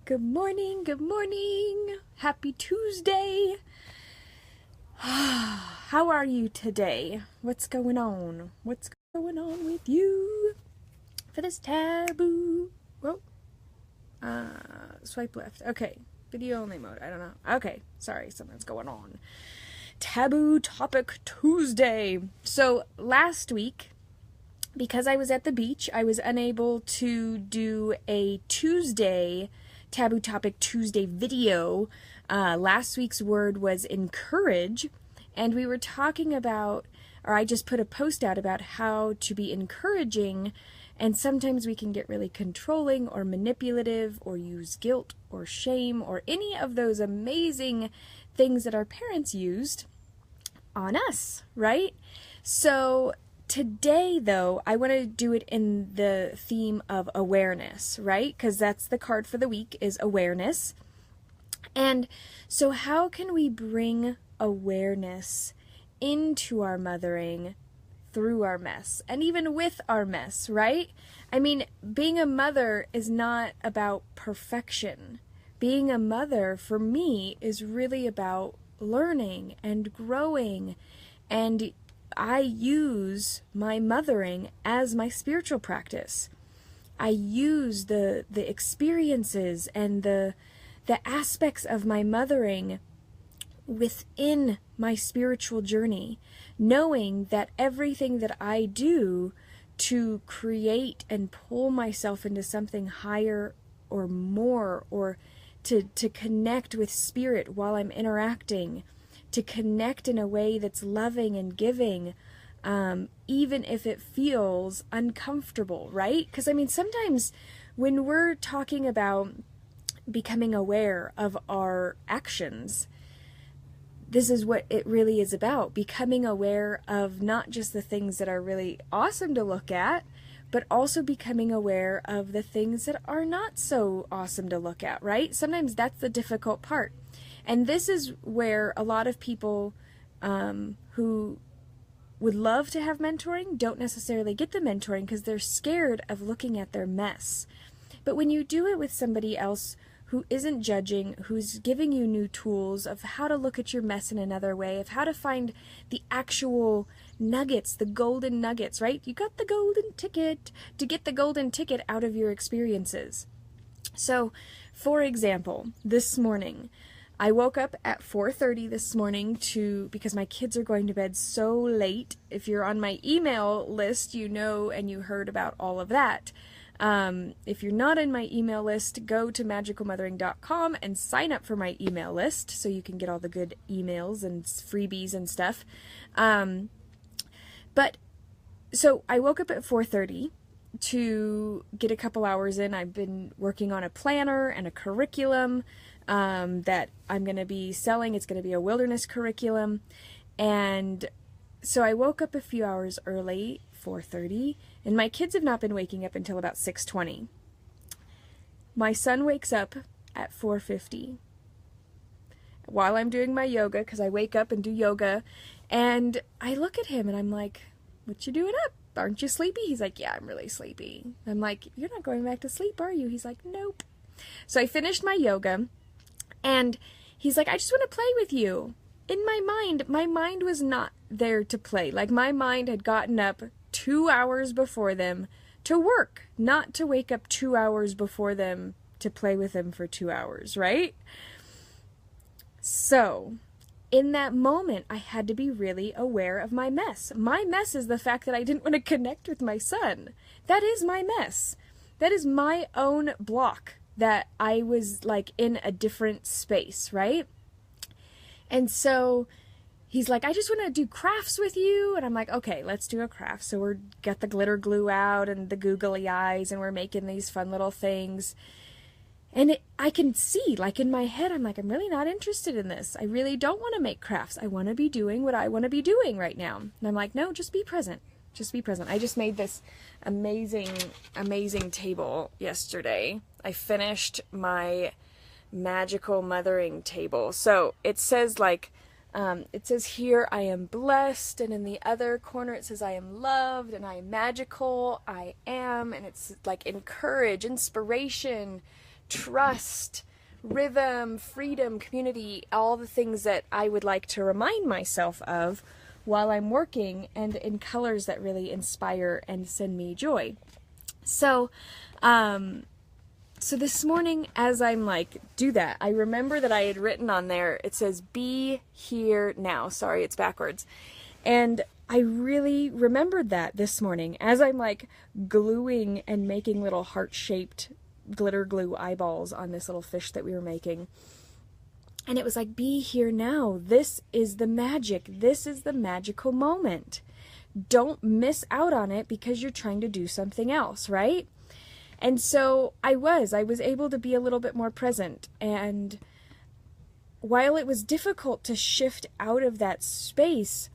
Good morning, good morning. Happy Tuesday. How are you today? What's going on? What's going on with you? For this taboo. Whoa. Swipe left. Okay. Video only mode. I don't know. Okay. Sorry, something's going on. Taboo Topic Tuesday. So last week, because I was at the beach, I was unable to do a Taboo Topic Tuesday video. Last week's word was encourage, and we were talking about, or I just put a post out about how to be encouraging, and sometimes we can get really controlling or manipulative or use guilt or shame or any of those amazing things that our parents used on us, right? So today, though, I want to do it in the theme of awareness, right? Because that's the card for the week, is awareness. And so how can we bring awareness into our mothering through our mess, and even with our mess, right? I mean, being a mother is not about perfection. Being a mother, for me, is really about learning and growing, and I use my mothering as my spiritual practice. I use the experiences and the aspects of my mothering within my spiritual journey, knowing that everything that I do to create and pull myself into something higher or more, or to connect with spirit while I'm interacting, to connect in a way that's loving and giving, even if it feels uncomfortable, right? Because I mean, sometimes when we're talking about becoming aware of our actions, this is what it really is about, becoming aware of not just the things that are really awesome to look at, but also becoming aware of the things that are not so awesome to look at, right? Sometimes that's the difficult part. And this is where a lot of people who would love to have mentoring don't necessarily get the mentoring because they're scared of looking at their mess. But when you do it with somebody else who isn't judging, who's giving you new tools of how to look at your mess in another way, of how to find the actual nuggets, the golden nuggets, right? You got the golden ticket to get the golden ticket out of your experiences. So, for example, this morning, I woke up at 4:30 this morning because my kids are going to bed so late. If you're on my email list, you know and you heard about all of that. If you're not in my email list, go to magicalmothering.com and sign up for my email list so you can get all the good emails and freebies and stuff. But so I woke up at 4:30 to get a couple hours in. I've been working on a planner and a curriculum that I'm going to be selling. It's going to be a wilderness curriculum. And so I woke up a few hours early, 4:30, and my kids have not been waking up until about 6:20. My son wakes up at 4:50 while I'm doing my yoga, because I wake up and do yoga, and I look at him and I'm like, "What you doing up? Aren't you sleepy?" He's like, "Yeah, I'm really sleepy." I'm like, "You're not going back to sleep, are you?" He's like, "Nope." So I finished my yoga, and he's like, "I just want to play with you." In my mind was not there to play. Like, my mind had gotten up 2 hours before them to work, not to wake up 2 hours before them to play with them for 2 hours, right? So, in that moment, I had to be really aware of my mess. My mess is the fact that I didn't want to connect with my son. That is my mess. That is my own block, that I was like in a different space, right? And so he's like, "I just want to do crafts with you." And I'm like, "Okay, let's do a craft." So we're got the glitter glue out and the googly eyes, and we're making these fun little things. And I can see, like, in my head, I'm like, I'm really not interested in this. I really don't want to make crafts. I want to be doing what I want to be doing right now. And I'm like, no, just be present. Just be present. I just made this amazing, amazing table yesterday. I finished my magical mothering table. So it says, like, it says here, "I am blessed," and in the other corner it says, "I am loved," and "I am magical," "I am," and it's like encourage, inspiration, trust, rhythm, freedom, community, all the things that I would like to remind myself of while I'm working, and in colors that really inspire and send me joy. So, so this morning, as I'm like, do that, I remember that I had written on there, it says, be here now. Sorry, it's backwards. And I really remembered that this morning as I'm like gluing and making little heart-shaped glitter glue eyeballs on this little fish that we were making. And it was like, be here now. This is the magic. This is the magical moment. Don't miss out on it because you're trying to do something else, right? And so I was able to be a little bit more present. And while it was difficult to shift out of that space,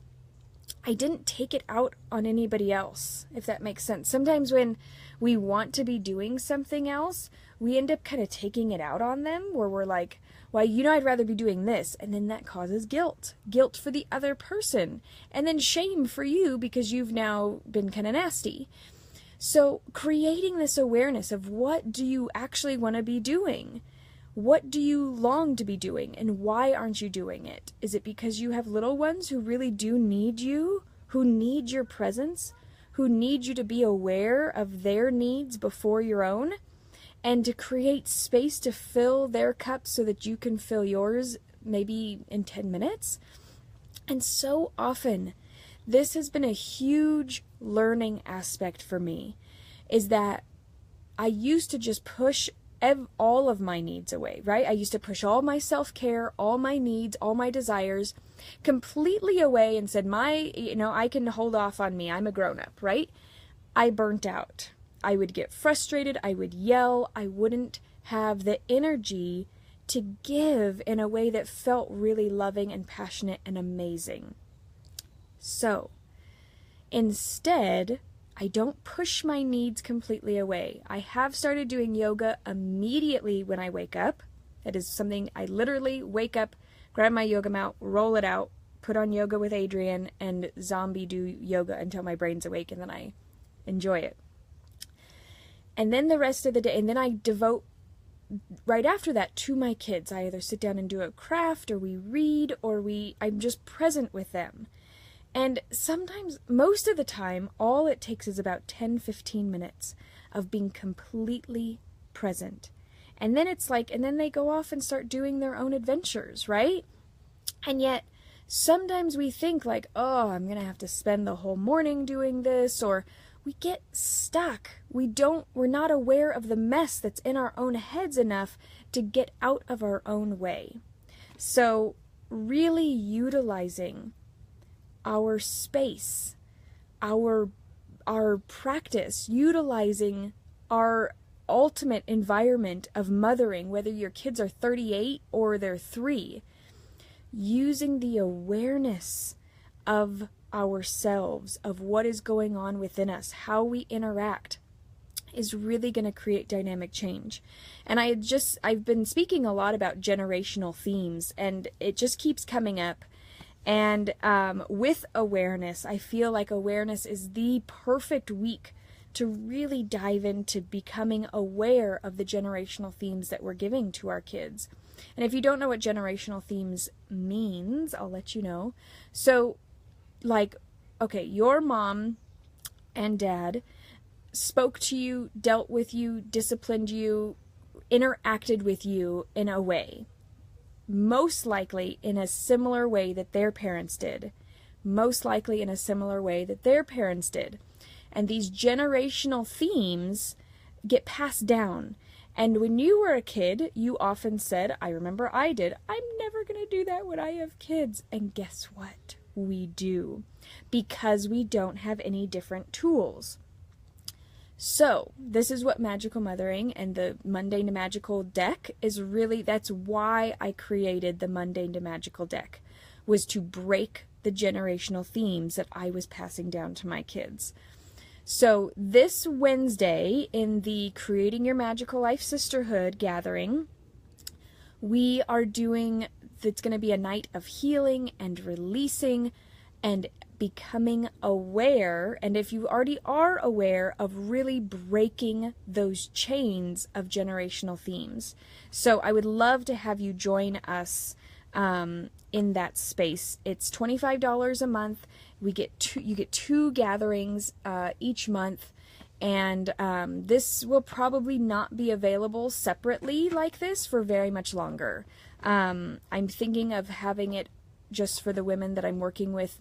I didn't take it out on anybody else, if that makes sense. Sometimes when we want to be doing something else, we end up kind of taking it out on them, where we're like, well, I'd rather be doing this. And then that causes guilt for the other person, and then shame for you because you've now been kind of nasty. So creating this awareness of, what do you actually want to be doing? What do you long to be doing, and why aren't you doing it? Is it because you have little ones who really do need you, who need your presence, who need you to be aware of their needs before your own, and to create space to fill their cup so that you can fill yours maybe in 10 minutes? And so often, this has been a huge learning aspect for me, is that I used to just push all of my needs away, right? I used to push all my self-care, all my needs, all my desires completely away and said, I can hold off on me. I'm a grown-up, right? I burnt out. I would get frustrated. I would yell. I wouldn't have the energy to give in a way that felt really loving and passionate and amazing. So instead, I don't push my needs completely away. I have started doing yoga immediately when I wake up. That is something I literally wake up, grab my yoga mat, roll it out, put on Yoga with Adriene, and zombie do yoga until my brain's awake, and then I enjoy it. And then the rest of the day, and then I devote right after that to my kids. I either sit down and do a craft, or we read, or I'm just present with them. And sometimes, most of the time, all it takes is about 10-15 minutes of being completely present. And then and then they go off and start doing their own adventures, right? And yet, sometimes we think like, oh, I'm going to have to spend the whole morning doing this, or we get stuck. We're not aware of the mess that's in our own heads enough to get out of our own way. So, really utilizing our space, our practice, utilizing our ultimate environment of mothering, whether your kids are 38 or they're 3, using the awareness of ourselves, of what is going on within us, how we interact, is really going to create dynamic change. And I've been speaking a lot about generational themes, and it just keeps coming up. And with awareness, I feel like awareness is the perfect week to really dive into becoming aware of the generational themes that we're giving to our kids. And if you don't know what generational themes means, I'll let you know. So, okay, your mom and dad spoke to you, dealt with you, disciplined you, interacted with you in a way. Most likely in a similar way that their parents did. Most likely in a similar way that their parents did. And these generational themes get passed down. And when you were a kid, you often said, I remember I did, I'm never going to do that when I have kids. And guess what? We do. Because we don't have any different tools. So, this is what Magical Mothering and the Mundane to Magical deck is really, that's why I created the Mundane to Magical deck, was to break the generational themes that I was passing down to my kids. So, this Wednesday in the Creating Your Magical Life Sisterhood gathering, it's going to be a night of healing and releasing and becoming aware, and if you already are aware, of really breaking those chains of generational themes. So I would love to have you join us in that space. It's $25 a month. You get two gatherings each month, and this will probably not be available separately like this for very much longer. I'm thinking of having it just for the women that I'm working with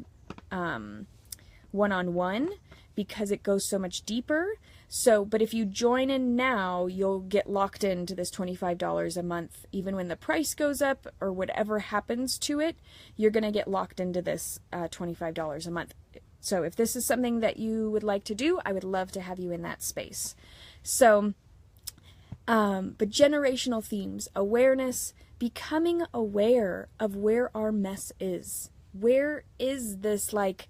one-on-one, because it goes so much deeper. So, but if you join in now, you'll get locked into this $25 a month. Even when the price goes up or whatever happens to it, you're going to get locked into this $25 a month. So if this is something that you would like to do, I would love to have you in that space. So, but generational themes, awareness, becoming aware of where our mess is. Where is this, like,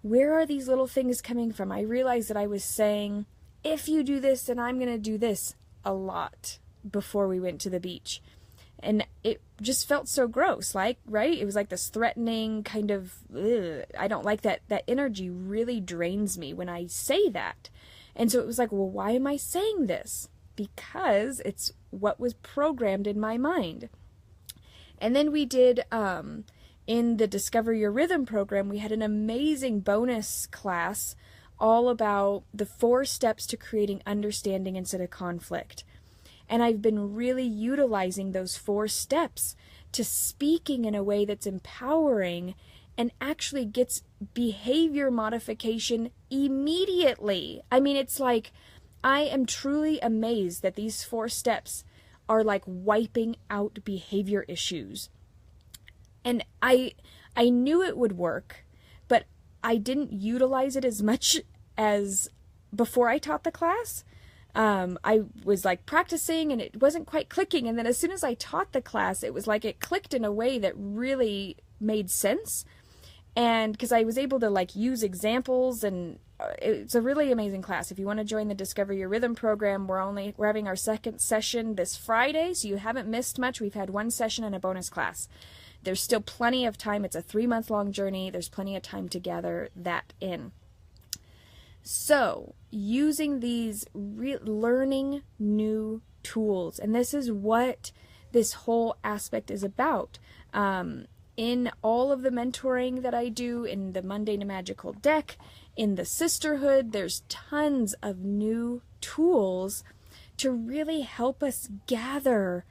where are these little things coming from? I realized that I was saying, if you do this, then I'm going to do this a lot before we went to the beach. And it just felt so gross, like, right? It was like this threatening kind of, ugh, I don't like that. That energy really drains me when I say that. And so it was like, well, why am I saying this? Because it's what was programmed in my mind. And then we did, in the Discover Your Rhythm program, we had an amazing bonus class all about the 4 steps to creating understanding instead of conflict. And I've been really utilizing those 4 steps to speaking in a way that's empowering and actually gets behavior modification immediately. I mean, it's like, I am truly amazed that these 4 steps are like wiping out behavior issues. And I knew it would work, but I didn't utilize it as much as before I taught the class. I was like practicing and it wasn't quite clicking. And then as soon as I taught the class, it was like it clicked in a way that really made sense. And because I was able to like use examples, and it's a really amazing class. If you want to join the Discover Your Rhythm program, we're having our 2nd session this Friday, so you haven't missed much. We've had 1 session and a bonus class. There's still plenty of time. It's a 3-month-long journey. There's plenty of time to gather that in. So, using these, learning new tools, and this is what this whole aspect is about. In all of the mentoring that I do, in the Mundane to Magical deck, in the sisterhood, there's tons of new tools to really help us gather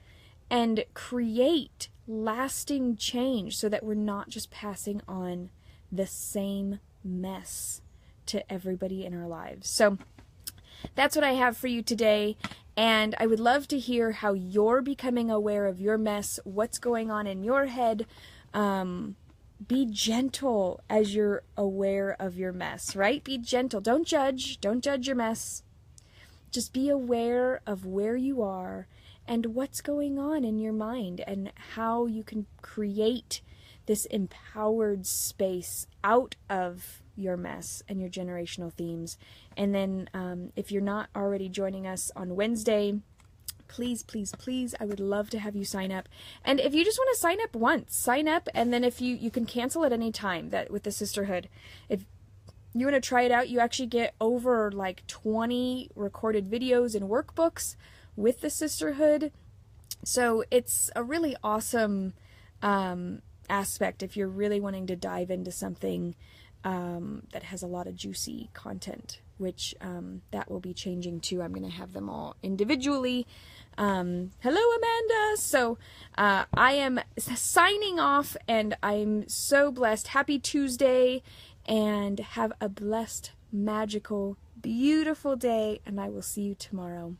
and create lasting change so that we're not just passing on the same mess to everybody in our lives. So that's what I have for you today. And I would love to hear how you're becoming aware of your mess, what's going on in your head. Be gentle as you're aware of your mess, right? Be gentle. Don't judge. Don't judge your mess. Just be aware of where you are and what's going on in your mind and how you can create this empowered space out of your mess and your generational themes. And then if you're not already joining us on Wednesday, please, please, please, I would love to have you sign up. And if you just want to sign up once, sign up, and then if you can cancel at any time that with the sisterhood. If you want to try it out, you actually get over like 20 recorded videos and workbooks with the sisterhood. So it's a really awesome aspect if you're really wanting to dive into something that has a lot of juicy content, which that will be changing too. I'm going to have them all individually. Hello, Amanda. So I am signing off, and I'm so blessed. Happy Tuesday, and have a blessed, magical, beautiful day, and I will see you tomorrow.